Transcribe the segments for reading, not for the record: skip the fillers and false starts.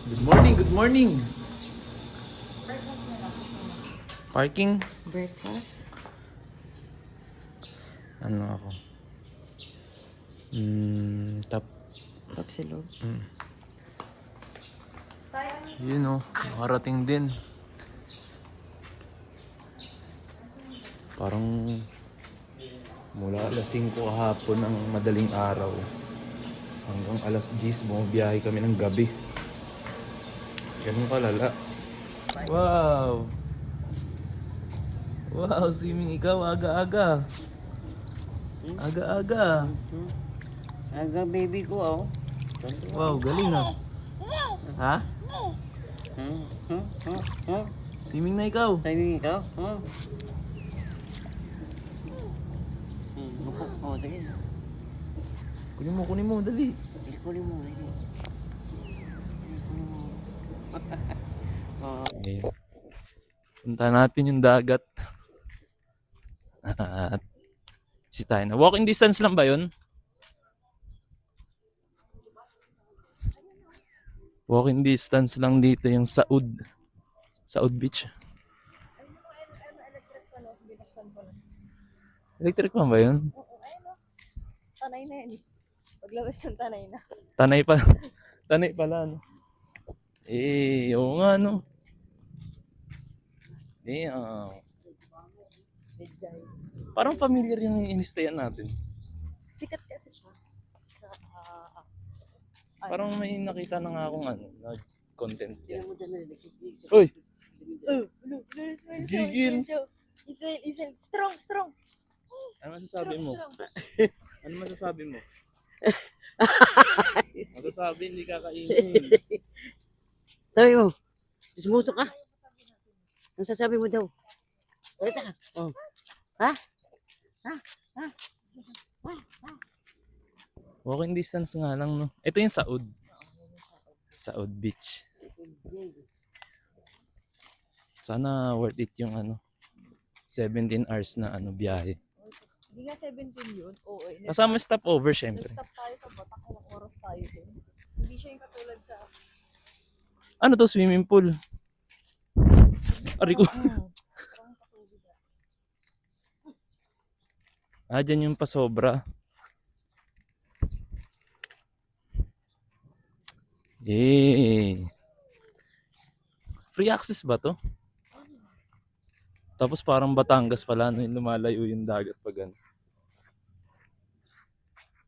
Good morning, good morning. Breakfast na lang. Parking? Breakfast? Ano ako? Tap. Tapsilog. Yun o, nakarating din. Parang mula alas 5 kahapon ng madaling araw hanggang alas 10 bumibiyahe kami ng gabi. Ganun kalala. Wow! Wow, swimming ikaw aga-aga. Aga-aga. Aga baby ko oh. Wow, galing ah. Ha? Swimming na ikaw. Sabi ikaw? Oh, sige. Kunin mo, dali. Ikunin mo. Okay. Punta natin yung dagat. At tayo na. Walking distance lang ba yun? Walking distance lang dito yung Saud Beach. Electric pa ba yun? Tanay na yan. Paglabas yung tanay na. Tanay pa. Tanay pala, no? Oo nga, no? Medjay. Parang familiar yung inistayan natin. Sikat kasi siya sa Parang may nakita na nga akong content yan. Uy! Gigil. Isel, strong. Ano masasabi mo? Strong. Ano masasabi mo? Masasabi, hindi kakainin. Sabi mo, dismuso ka. Ang sasabi mo daw? Salita ka. Oh. Ha? Walking distance nga lang, no? Ito yung Saud Beach. Sana worth it yung 17 hours na biyahe. Hindi nga 17 yun. Oo. Kasama stopover, syempre. Nag-stop tayo sa Batak. Ilang oras tayo dun. Hindi siya yung katulad sa... Ano to, swimming pool? Ari ko. Parang katulad. Dyan yung pasobra. Free access ba to? Tapos parang Batangas pala, no, yung lumalayo yung dagat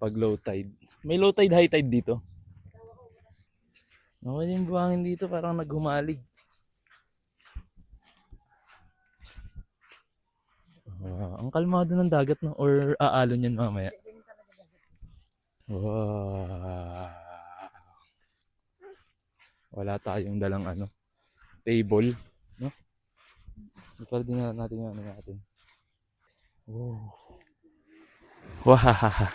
pag low tide. May low tide, high tide dito. Okay yung buhangin dito, parang naghumalig. Ang kalmado ng dagat, no? Or aalon yan mamaya. Wow. Wala tayong dalang table, no? Ipal din natin yung natin. Wow. Wahahaha.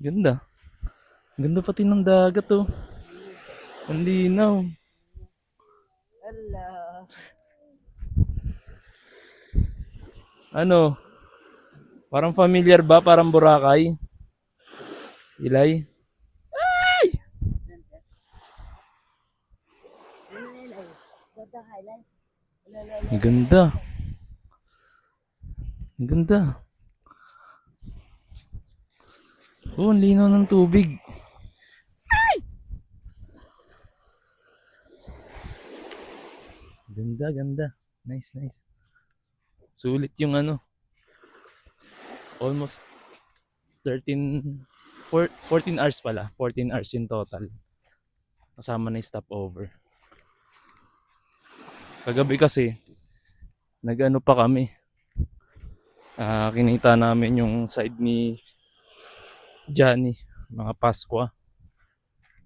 Ganda. Ganda pati ng dagat, oh. Ang linaw. Ala. Ano? Parang familiar ba? Parang Boracay? Ilay? Ay! Ang ganda. Ang ganda. Oh, ang linaw ng tubig. Ay! Ganda. Nice. Sulit yung almost 14 hours pala. 14 hours in total. Kasama na yung stopover. Kagabi kasi, pa kami. Kinita namin yung side ni Johnny, mga Paskwa.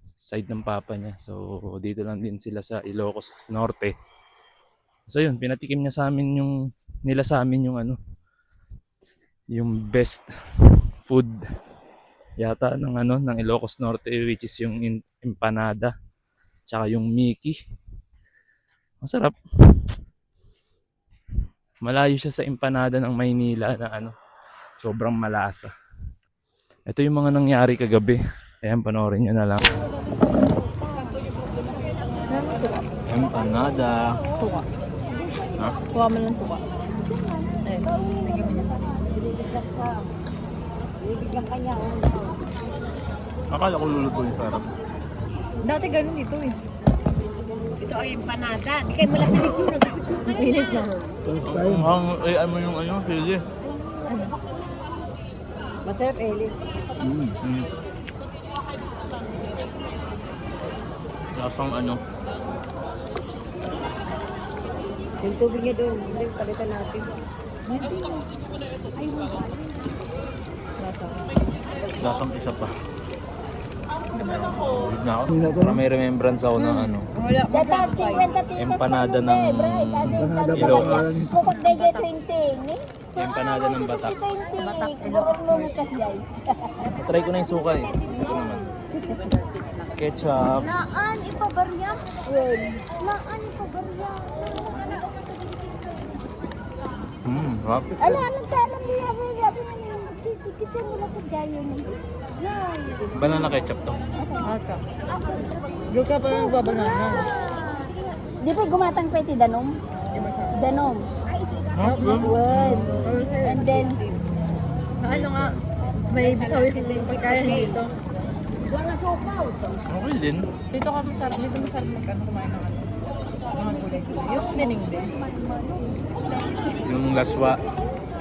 Side ng papa niya. So, dito lang din sila sa Ilocos Norte. So, yun, pinatikim niya sa amin yung best food yata ng Ilocos Norte, which is yung empanada tsaka yung Mickey. Masarap. Malayo siya sa empanada ng Maynila na ano, sobrang malasa. Ito yung mga nangyari kagabi. Ayan, panoorin nyo na lang. Empanada. Suka. Ha? Kuha mo lang suka. Eh, Bibigyan kanya. Akala ko lulutuin sa harap. dati ganun dito eh. Ito ay empanada. Di kayo malaki dito. Pilit na. Ano yung ano, sili. Masarap, Eli. Lasang ano. Yung tubig niya doon. Hindi, palitan natin. Lasang isa pa. Wait na ako. Para may remembrance ako ng ano. Wala. Empanada ng Ilocos. Pukot na dyan 20. Empanada ng Batak. Batak, Ilocos mo na kasjay. Try ko na yung suka eh. Ito naman. Ketchup. Naan ipabarya? Naan ipabarya? Rap. Ala, anong talang mo yan? Sabi mo na yung kikitin mo na kasjay yun. Yay! Banana ketchup to. Ata. Luka pa lang babanana. Di ba gumatang pwede danom? Danom. Good. And then, Ano nga, may bisawi kita yung pagkain dito. Okay din. Dito ka masarap, dito masarap kumain ng ano. Mga gulay-gulay. Yung dining-ding. Yung laswa.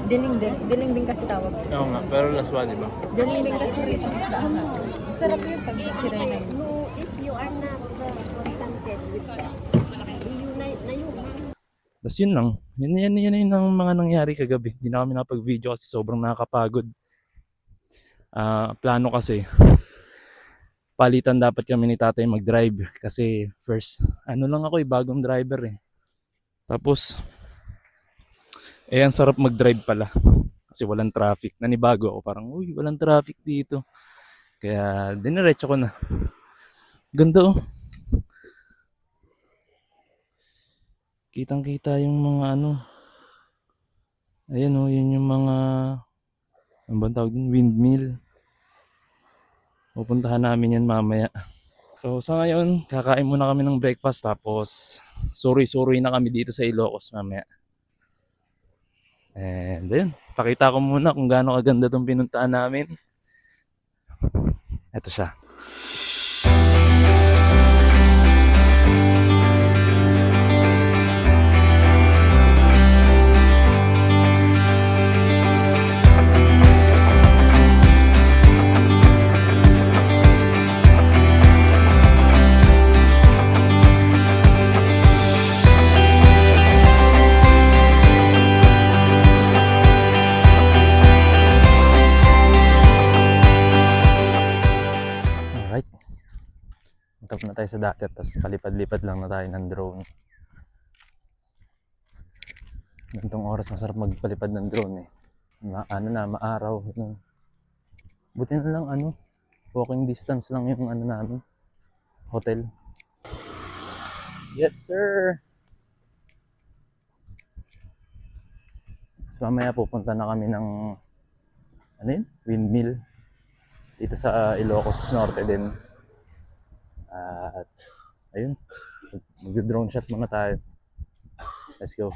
Dining-ding kasi tawag. Oo nga, pero laswa di ba? Dining-ding kasi dito isda. Sarap yun pag siray na yun. if you are not contented with that, Tapos yun lang. Yun ang mga nangyari kagabi. Hindi na kami nakapag-video kasi sobrang nakakapagod. Plano kasi, palitan dapat kami ni tatay mag-drive. Kasi first, ano lang ako bagong driver eh. Tapos, ang sarap mag-drive pala. Kasi walang traffic. Nanibago ako. Parang, uy, walang traffic dito. Kaya, diniretso ko na. Ganda oh. Kitang-kita yung mga ano. Ayan oh, yun yung mga ano bang tawag din? Windmill. Pupuntahan namin yan mamaya. So sa ngayon, kakain muna kami ng breakfast tapos suri-suri na kami dito sa Ilocos mamaya. And then, pakita ko muna kung gaano kaganda itong pinuntaan namin. Ito siya. Alright. Matap na tayo sa dagat, tapos palipad-lipad lang na tayo ng drone. Gantong oras masarap magpalipad ng drone eh. Maaraw. Ganun. Buti na lang walking distance lang yung namin. Hotel. Yes sir! So mamaya pupunta na kami ng windmill. Dito sa Ilocos Norte din. At ayun, mag-drone shot muna tayo. Let's go.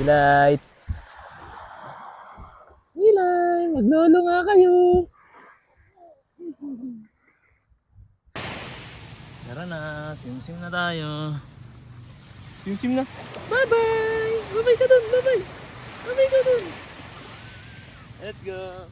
Ilay! Ilay! Maglolo nga kayo! Tara na! Sim-sim na tayo! Sim na. Bye-bye! Bye-bye ka dun! Bye-bye! Bye-bye ka dun! Let's go!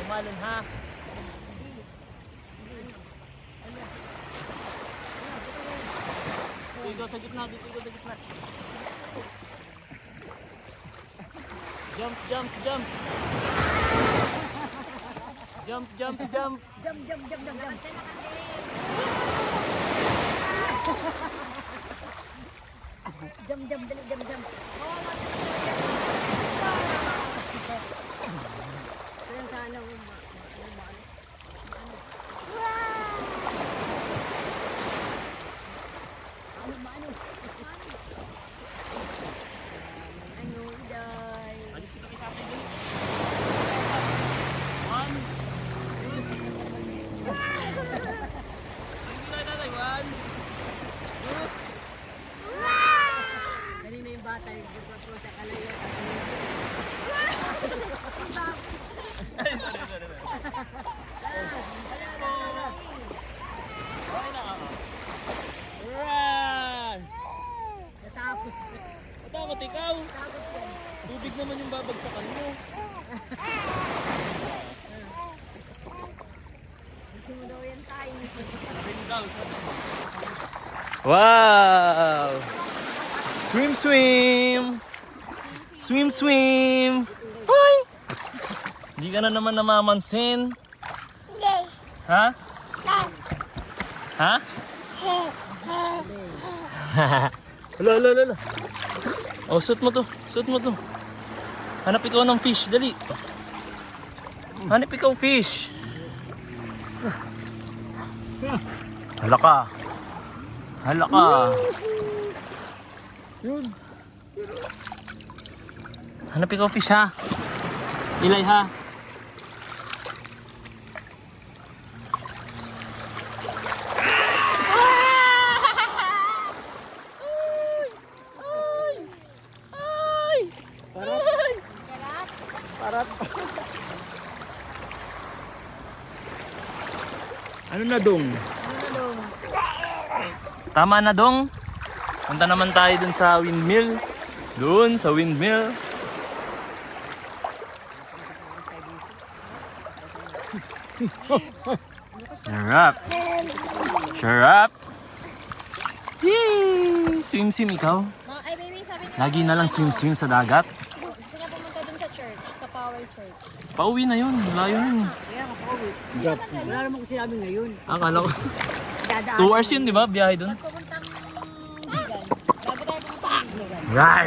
Umalon ha. Dito sa gitna, dito sa gitna. Jump, jump, jump. Jump, jump, jump. Alis kita kita dito. 1, 2. One, 2. Kanina yung bata yung po sa kalayo. Ay, sorry. Okay na ako. Run! Natapos. Matakot ikaw. Tubig naman yung babagsakan mo. Gusto mo daw yan tayo. Ring daw. Wow! Swim, swim! Swim, swim! Hoy! Hindi ka na naman namamansin. Ha? Ha? Hala. Oh, suot mo to. Hanap ikaw ng fish, dali. Hanap ikaw fish. Hala ka. Yun. Hanap ikaw fish ha. Ilay ha. Ano na dong? Tama na dong. Punta naman tayo dun sa windmill. Sarap. Yay! Swim ikaw. Ay, baby, sabi niya. Lagi na lang swim sa dagat. Gusto niya pumunta dun sa church, sa Power Church. Pauwi na yun. Layo yun eh. Kaya makauwi. Wala naman ko sinabi ngayon. Akala ko. Dadaan. 2 hours yun, di ba? Biyahe dun. Pupuntang Bigan. Bago tayo pumunta ng Bigan. Rar!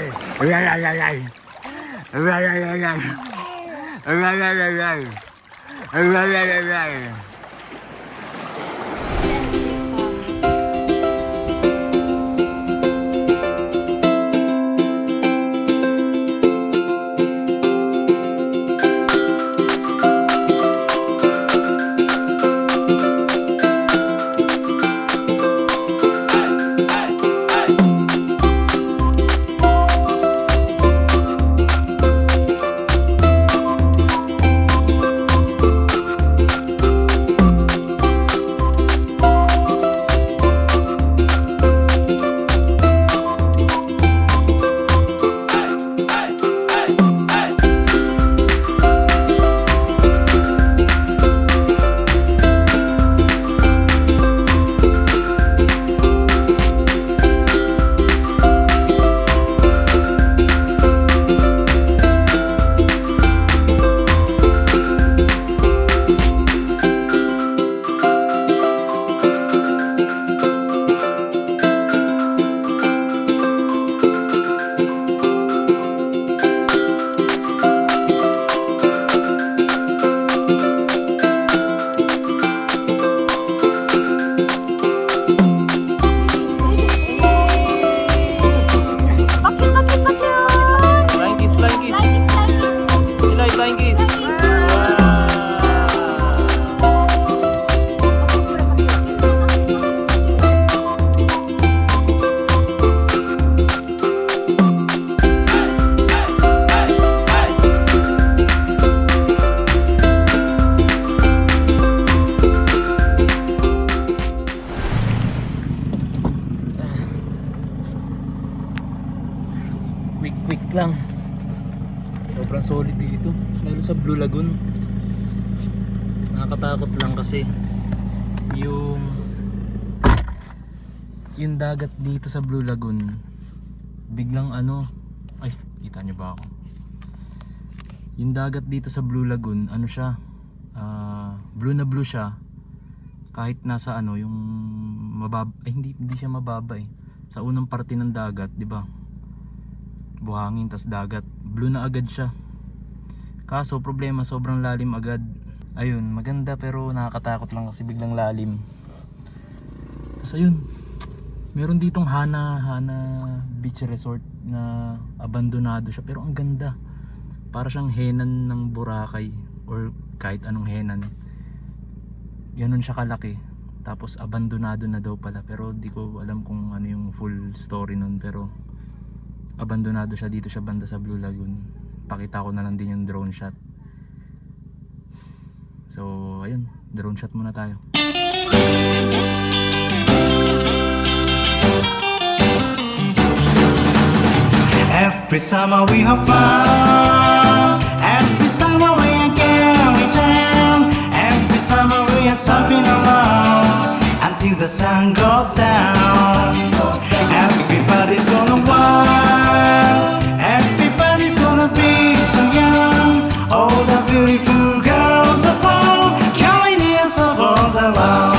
lang. Sobrang solid dito. Lalo sa Blue Lagoon. Nakakatakot lang kasi yung dagat dito sa Blue Lagoon biglang ano, ay kita nyo ba ako? Yung dagat dito sa Blue Lagoon, ano siya, blue na blue siya kahit nasa ano yung mababa, ay hindi siya mababa eh. Sa unang parte ng dagat, di ba? Buhangin tas dagat, blue na agad siya. Kaso problema, sobrang lalim agad. Ayun, maganda pero nakakatakot lang kasi biglang lalim. Tas ayun, meron ditong Hana Beach Resort na abandonado siya pero ang ganda. Para siyang henan ng Boracay or kahit anong henan. Ganon siya kalaki. Tapos abandonado na daw pala pero di ko alam kung ano yung full story nun, pero abandonado siya. Dito siya banda sa Blue Lagoon. Pakita ko na lang din yung drone shot. So ayun, drone shot muna tayo. Every summer we have fun. Every summer we are going down. Every summer we are surfing around until the sun goes down. Everybody's gonna wild. Everybody's gonna be so young. All the beautiful girls are found, carrying their souls along.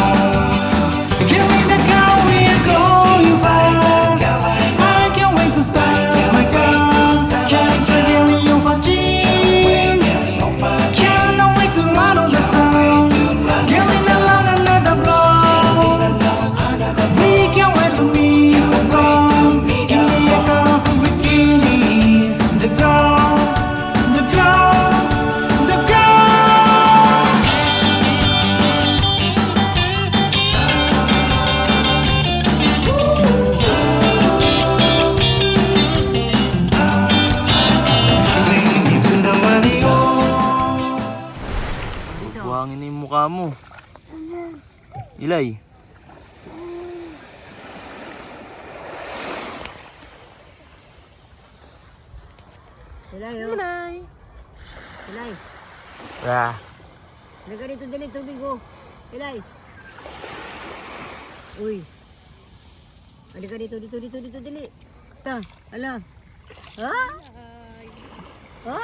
Give me the girl, we are going fast. I can't wait to start. Buhangin na yung mukha mo. Ilay. Ilay, oh. Ilay. Ilay. Ah. Halika dito, dali, tubig ko. Ilay. Uy. Halika dito, dali. Ta, ala. Ha? Ha?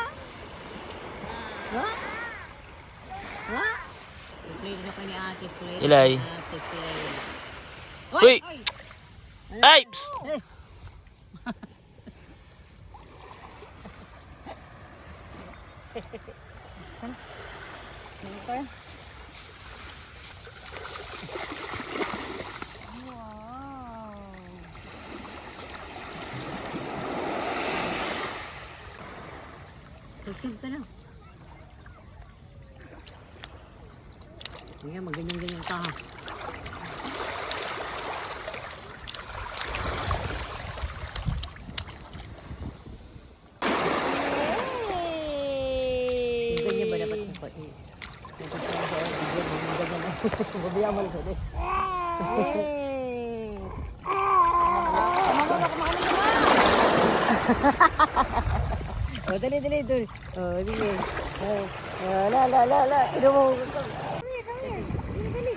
Ha? Ha? Play na pa ni ate, play. Ilay. Ate, play. Uy! Ay! Psst! Eh. Super. Suksog ka na. Sige, magganyan-ganyan ka ha. Ganyan ba dapat kung pati? Babiya mo lang eh. Oh, dali. Oh, sige. La. Ino mo. Dali.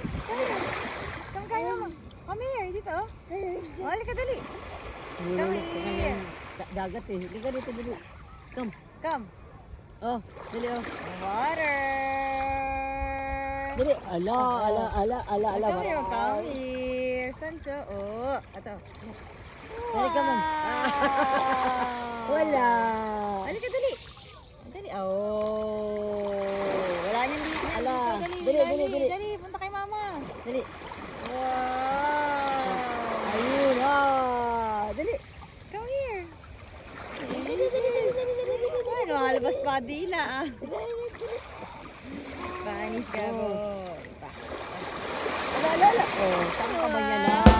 Come kayo. Come here, dito. Oh, halika dali. Come here. Dagat eh. Liga dito dali. Come. Oh, dali oh. Water. Dali. Ala. Come here. Sanso. Oh, ato. Dali ka man. Wala. Halika dali. Oh. Wala nang dito. Ala. Dali. Dali, punta kay mama. Dali. Wow. Ayun dali. Come here. Dali. Ay, lumalabas pa dila ah. Panis ka, boy. Ala. Oh, tama ka ba niya na?